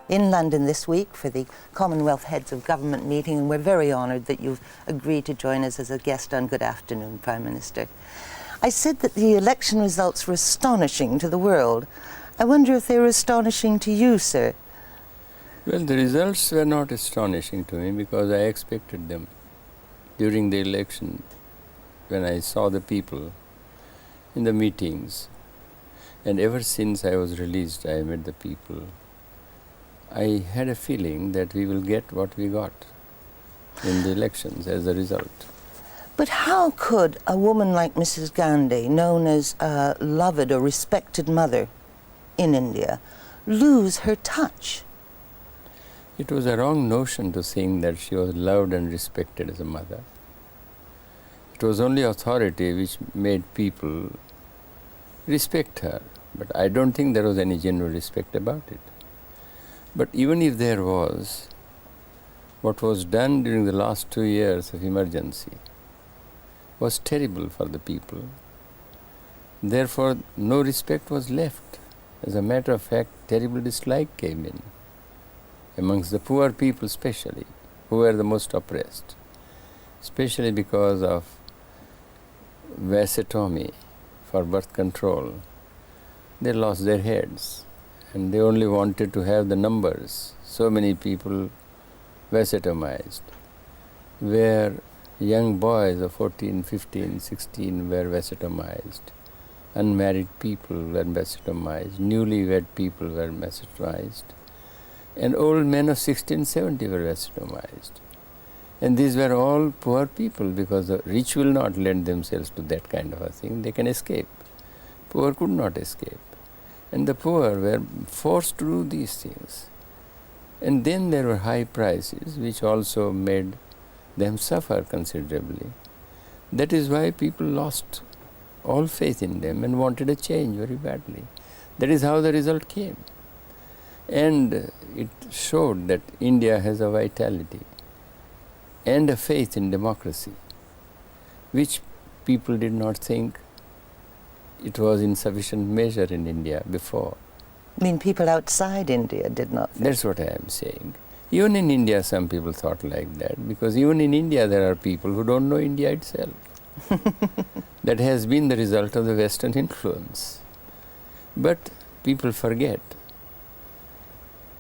in London this week for the Commonwealth Heads of Government meeting, and we're very honoured that you've agreed to join us as a guest on Good Afternoon, Prime Minister. I said that the election results were astonishing to the world. I wonder if they were astonishing to you, sir? Well, the results were not astonishing to me because I expected them. During the election, when I saw the people in the meetings, and ever since I was released, I met the people, I had a feeling that we will get what we got in the elections as a result. But how could a woman like Mrs. Gandhi, known as a loved or respected mother in India, lose her touch? It was a wrong notion to think that she was loved and respected as a mother. It was only authority which made people respect her. But I don't think there was any genuine respect about it. But even if there was, what was done during the last 2 years of emergency was terrible for the people. Therefore, no respect was left. As a matter of fact, terrible dislike came in, amongst the poor people especially, who were the most oppressed, especially because of vasectomy for birth control. They lost their heads, and they only wanted to have the numbers. So many people vasectomized, where young boys of 14, 15, 16 were vasectomized, unmarried people were vasectomized, newlywed people were vasectomized, and old men of 16, 70 were vasectomized. And these were all poor people, because the rich will not lend themselves to that kind of a thing. They can escape. Poor could not escape. And the poor were forced to do these things. And then there were high prices, which also made them suffer considerably. That is why people lost all faith in them and wanted a change very badly. That is how the result came. And it showed that India has a vitality and a faith in democracy, which people did not think it was in sufficient measure in India before. I mean, people outside India did not think. That's what I am saying. Even in India, some people thought like that, because even in India there are people who don't know India itself. That has been the result of the Western influence. But people forget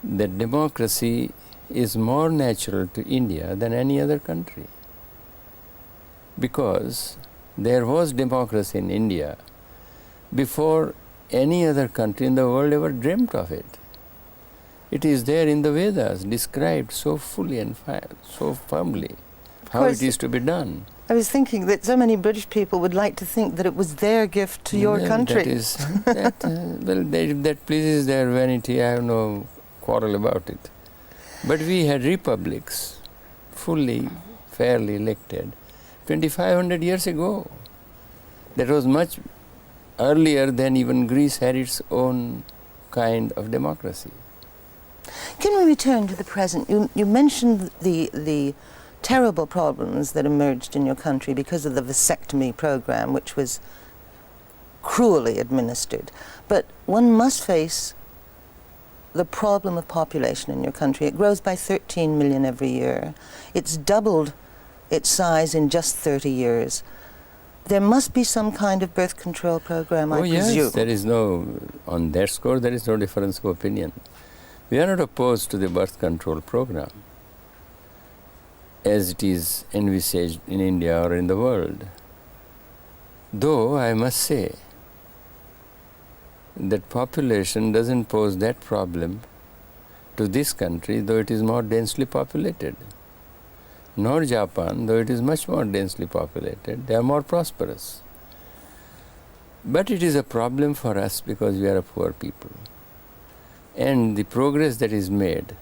that democracy is more natural to India than any other country, because there was democracy in India before any other country in the world ever dreamt of it. It is there in the Vedas, described so fully and so firmly how it is to be done. I was thinking that so many British people would like to think that it was their gift to your country. That pleases their vanity. I have no quarrel about it. But we had republics, fully, fairly elected, 2,500 years ago. That was much earlier than even Greece had its own kind of democracy. Can we return to the present? You mentioned the terrible problems that emerged in your country because of the vasectomy program, which was cruelly administered. But one must face the problem of population in your country. It grows by 13 million every year. It's doubled its size in just 30 years. There must be some kind of birth control program, I presume. Yes, there is no, on that score, there is no difference of opinion. We are not opposed to the birth control program as it is envisaged in India or in the world. Though I must say that population doesn't pose that problem to this country, though it is more densely populated. Nor Japan, though it is much more densely populated, they are more prosperous. But it is a problem for us because we are a poor people. And the progress that is made,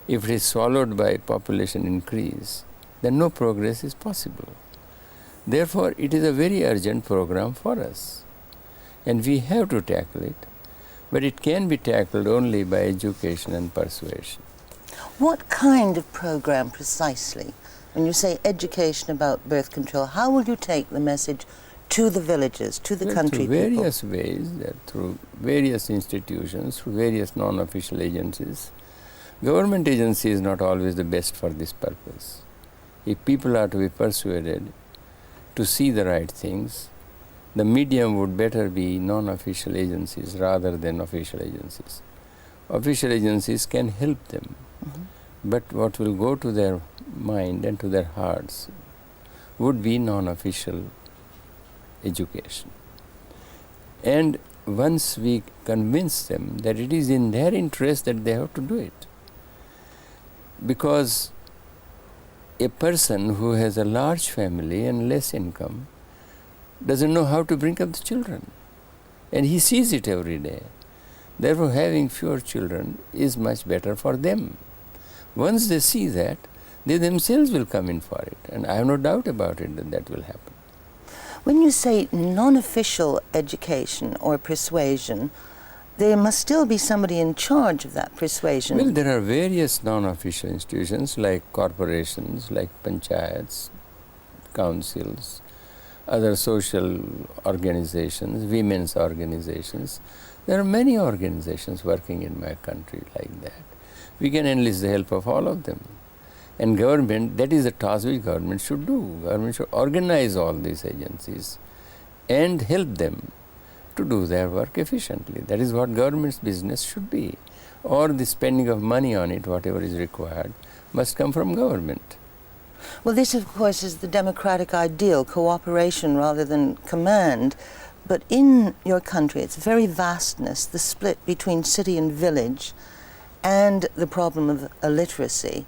if it is swallowed by population increase, then no progress is possible. Therefore, it is a very urgent program for us. And we have to tackle it. But it can be tackled only by education and persuasion. What kind of program precisely? When you say education about birth control, how will you take the message to the villages, to the country people? Through various people? ways, through various institutions, through various non-official agencies. Government agency is not always the best for this purpose. If people are to be persuaded to see the right things, the medium would better be non-official agencies rather than official agencies. Official agencies can help them, but what will go to their mind and to their hearts would be non-official education. And once we convince them that it is in their interest that they have to do it, because a person who has a large family and less income doesn't know how to bring up the children, and he sees it every day. Therefore, having fewer children is much better for them. Once they see that, they themselves will come in for it, and I have no doubt about it that that will happen. When you say non-official education or persuasion, there must still be somebody in charge of that persuasion. Well, there are various non-official institutions like corporations, like panchayats, councils, other social organizations, women's organizations. There are many organizations working in my country like that. We can enlist the help of all of them. And government, that is the task which government should do. Government should organize all these agencies and help them to do their work efficiently. That is what government's business should be. Or the spending of money on it, whatever is required, must come from government. Well, this, of course, is the democratic ideal, cooperation rather than command. But in your country, its very vastness, the split between city and village, and the problem of illiteracy,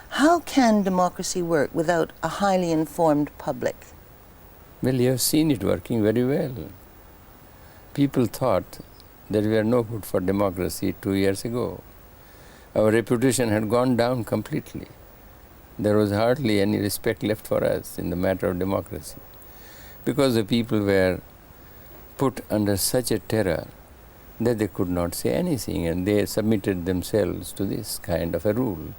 how can democracy work without a highly informed public? Well, you have seen it working very well. People thought that we are no good for democracy 2 years ago. Our reputation had gone down completely. There was hardly any respect left for us in the matter of democracy, because the people were put under such a terror that they could not say anything, and they submitted themselves to this kind of a rule.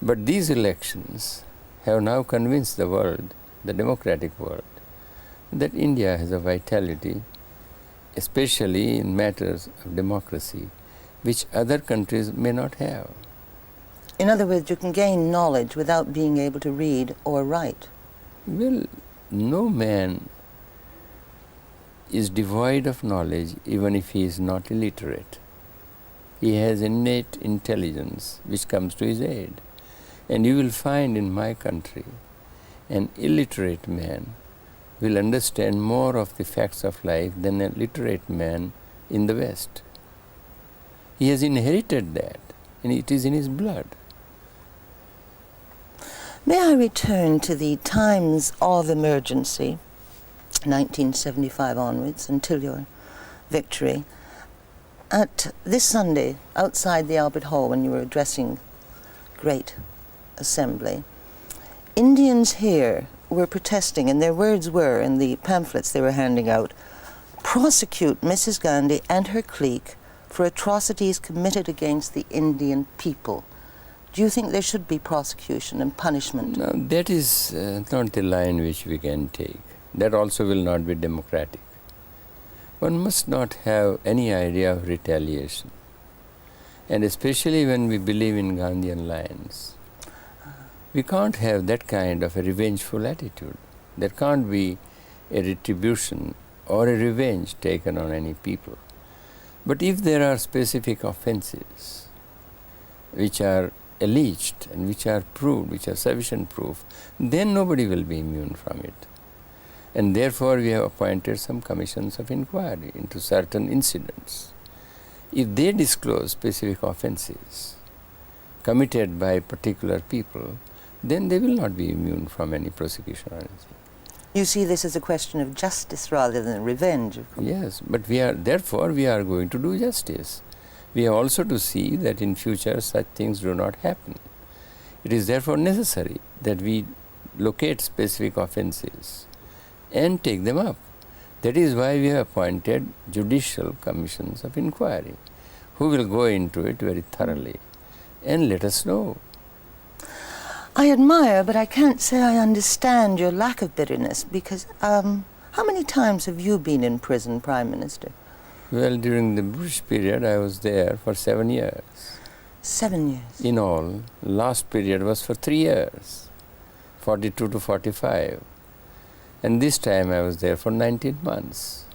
But these elections have now convinced the world, the democratic world, that India has a vitality, especially in matters of democracy, which other countries may not have. In other words, you can gain knowledge without being able to read or write. Well, no man is devoid of knowledge even if he is not illiterate. He has innate intelligence which comes to his aid. And you will find in my country an illiterate man will understand more of the facts of life than a literate man in the West. He has inherited that, and it is in his blood. May I return to the times of emergency, 1975 onwards, until your victory. At this Sunday, outside the Albert Hall, when you were addressing great assembly, Indians here were protesting, and their words were, in the pamphlets they were handing out, prosecute Mrs. Gandhi and her clique for atrocities committed against the Indian people. Do you think there should be prosecution and punishment? No, that is not the line which we can take. That also will not be democratic. One must not have any idea of retaliation. And especially when we believe in Gandhian lines, we can't have that kind of a revengeful attitude. There can't be a retribution or a revenge taken on any people. But if there are specific offenses which are alleged and which are proved, which are sufficient proof, then nobody will be immune from it. And therefore we have appointed some commissions of inquiry into certain incidents. If they disclose specific offenses committed by particular people, then they will not be immune from any prosecution or anything. You see this as a question of justice rather than revenge, of course. Yes, but therefore we are going to do justice. We have also to see that in future such things do not happen. It is therefore necessary that we locate specific offenses and take them up. That is why we have appointed judicial commissions of inquiry who will go into it very thoroughly and let us know. I admire, but I can't say I understand your lack of bitterness, because how many times have you been in prison, Prime Minister? Well, during the British period, I was there for 7 years. 7 years. In all, last period was for 3 years, 42 to 45. And this time I was there for 19 months.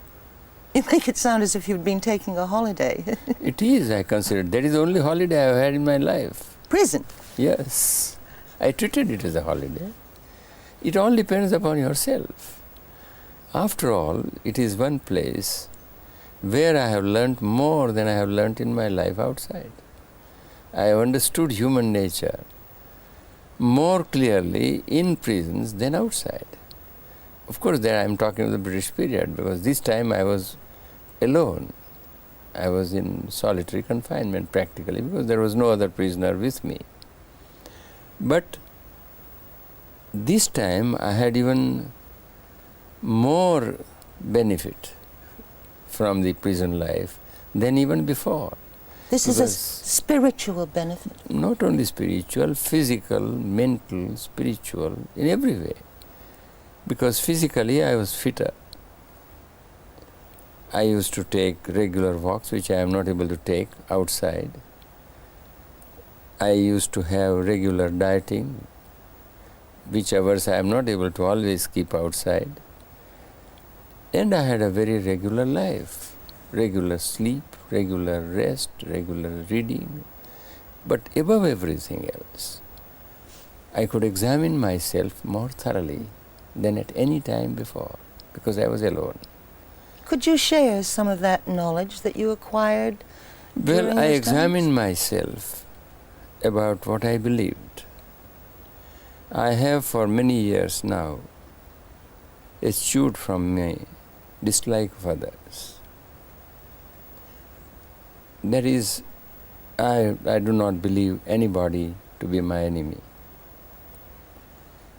You make it sound as if you'd been taking a holiday. It is, I consider. That is the only holiday I've had in my life. Prison. Yes. I treated it as a holiday. It all depends upon yourself. After all, it is one place where I have learnt more than I have learnt in my life outside. I have understood human nature more clearly in prisons than outside. Of course, there I am talking of the British period, because this time I was alone. I was in solitary confinement practically, because there was no other prisoner with me. But this time I had even more benefit from the prison life than even before. This is a spiritual benefit. Not only spiritual, physical, mental, spiritual, in every way. Because physically I was fitter. I used to take regular walks, which I am not able to take outside. I used to have regular dieting, which hours I am not able to always keep outside. And I had a very regular life, regular sleep, regular rest, regular reading. But above everything else, I could examine myself more thoroughly than at any time before, because I was alone. Could you share some of that knowledge that you acquired? Well, I examined myself about what I believed. I have for many years now eschewed from my dislike of others. That is, I do not believe anybody to be my enemy.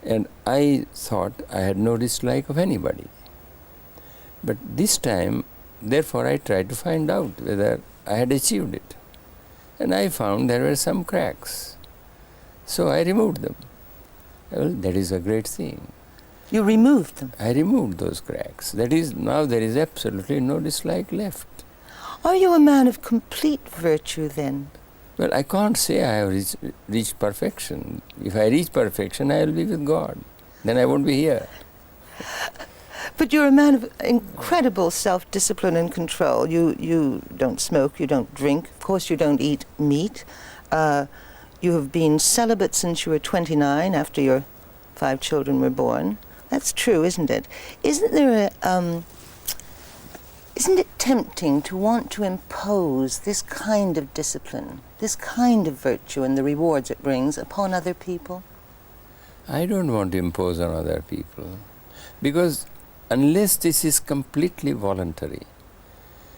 And I thought I had no dislike of anybody. But this time, therefore, I tried to find out whether I had achieved it. And I found there were some cracks. So I removed them. Well, that is a great thing. You removed them? I removed those cracks. That is, now there is absolutely no dislike left. Are you a man of complete virtue then? Well, I can't say I have reached perfection. If I reach perfection, I will be with God. Then I won't be here. But you're a man of incredible self-discipline and control. You don't smoke, you don't drink. Of course, you don't eat meat. You have been celibate since you were 29, after your 5 children were born. That's true, isn't it? Isn't it tempting to want to impose this kind of discipline, this kind of virtue and the rewards it brings upon other people? I don't want to impose on other people, because unless this is completely voluntary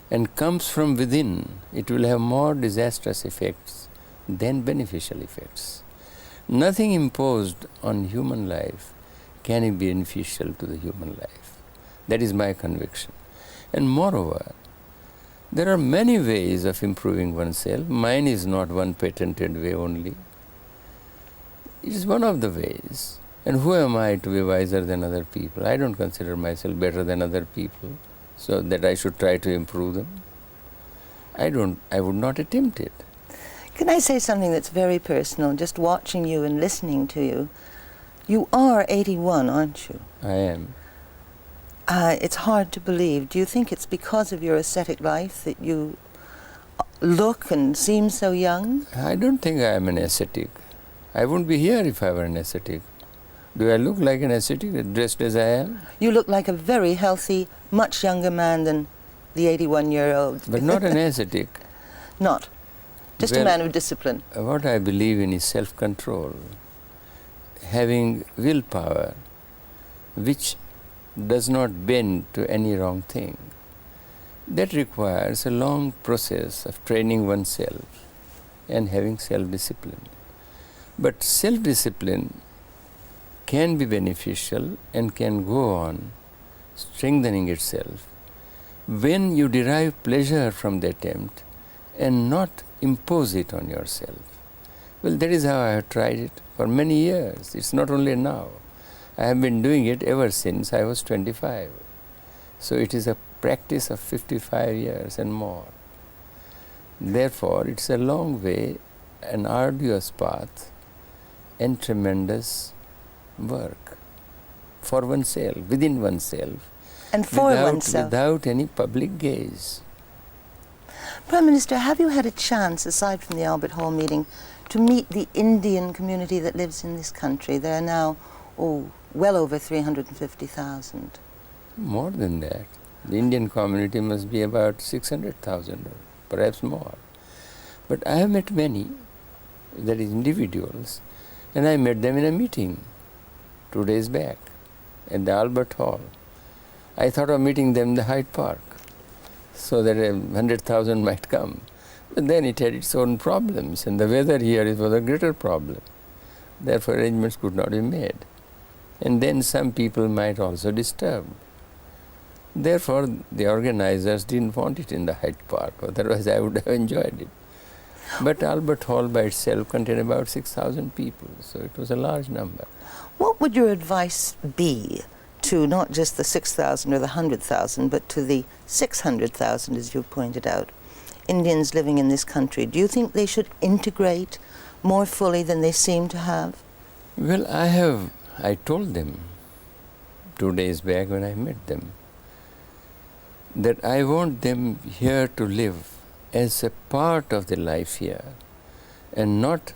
and comes from within, it will have more disastrous effects than beneficial effects. Nothing imposed on human life can be beneficial to the human life. That is my conviction. And moreover, there are many ways of improving oneself. Mine is not one patented way only. It is one of the ways. And who am I to be wiser than other people? I don't consider myself better than other people, so that I should try to improve them. I would not attempt it. Can I say something that's very personal? Just watching you and listening to you. You are 81, aren't you? I am. It's hard to believe. Do you think it's because of your ascetic life that you look and seem so young? I don't think I am an ascetic. I wouldn't be here if I were an ascetic. Do I look like an ascetic, dressed as I am? You look like a very healthy, much younger man than the 81-year-old. But not an ascetic. Not. Just a man of discipline. What I believe in is self-control, having willpower, which does not bend to any wrong thing. That requires a long process of training oneself and having self-discipline. But self-discipline can be beneficial and can go on strengthening itself when you derive pleasure from the attempt and not impose it on yourself. Well, that is how I have tried it for many years. It's not only now. I have been doing it ever since I was 25. So it is a practice of 55 years and more. Therefore, it's a long way an arduous path and tremendous work for oneself, within oneself, And for oneself. without any public gaze. Prime Minister, have you had a chance, aside from the Albert Hall meeting, to meet the Indian community that lives in this country? There are now, well over 350,000. More than that. The Indian community must be about 600,000 or perhaps more. But I have met many, that is individuals, and I met them in a meeting 2 days back at the Albert Hall. I thought of meeting them in the Hyde Park so that 100,000 might come. But then it had its own problems, and the weather here was a greater problem. Therefore arrangements could not be made. And then some people might also disturb. Therefore the organizers didn't want it in the Hyde Park, otherwise I would have enjoyed it. But Albert Hall by itself contained about 6,000 people, so it was a large number. What would your advice be to not just the 6,000 or the 100,000, but to the 600,000, as you pointed out, Indians living in this country? Do you think they should integrate more fully than they seem to have? Well, I told them 2 days back when I met them that I want them here to live as a part of the life here and not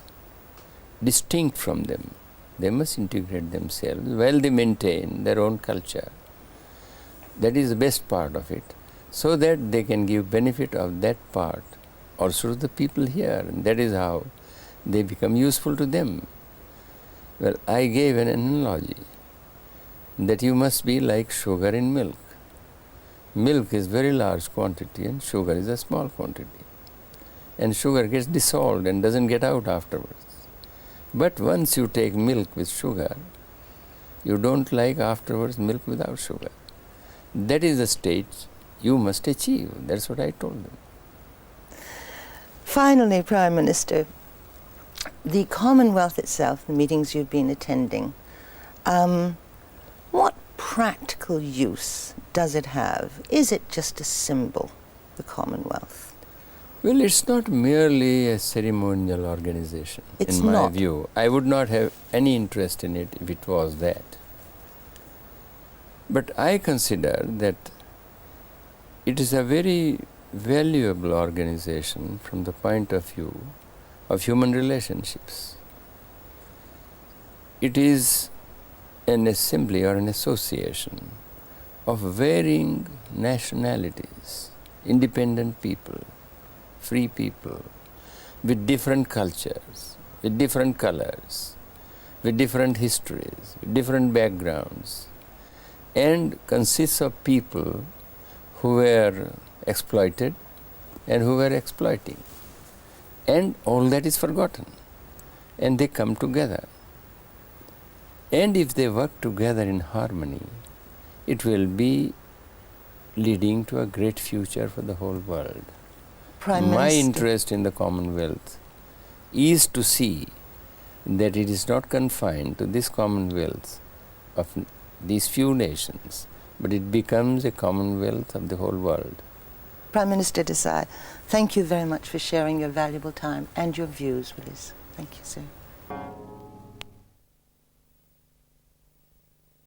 distinct from them. They must integrate themselves while they maintain their own culture. That is the best part of it, so that they can give benefit of that part also to the people here, and that is how they become useful to them. Well, I gave an analogy that you must be like sugar in milk. Milk is very large quantity and sugar is a small quantity. And sugar gets dissolved and doesn't get out afterwards. But once you take milk with sugar, you don't like afterwards milk without sugar. That is the state you must achieve. That's what I told them. Finally, Prime Minister, the Commonwealth itself, the meetings you've been attending, what practical use does it have? Is it just a symbol, the Commonwealth? Well, it's not merely a ceremonial organization, in my view. I would not have any interest in it if it was that. But I consider that it is a very valuable organization from the point of view of human relationships. It is an assembly or an association of varying nationalities, independent people, free people, with different cultures, with different colors, with different histories, with different backgrounds, and consists of people who were exploited and who were exploiting. And all that is forgotten, and they come together. And if they work together in harmony, it will be leading to a great future for the whole world. My interest in the Commonwealth is to see that it is not confined to this Commonwealth of these few nations, but it becomes a Commonwealth of the whole world. Prime Minister Desai, thank you very much for sharing your valuable time and your views with us. Thank you, sir.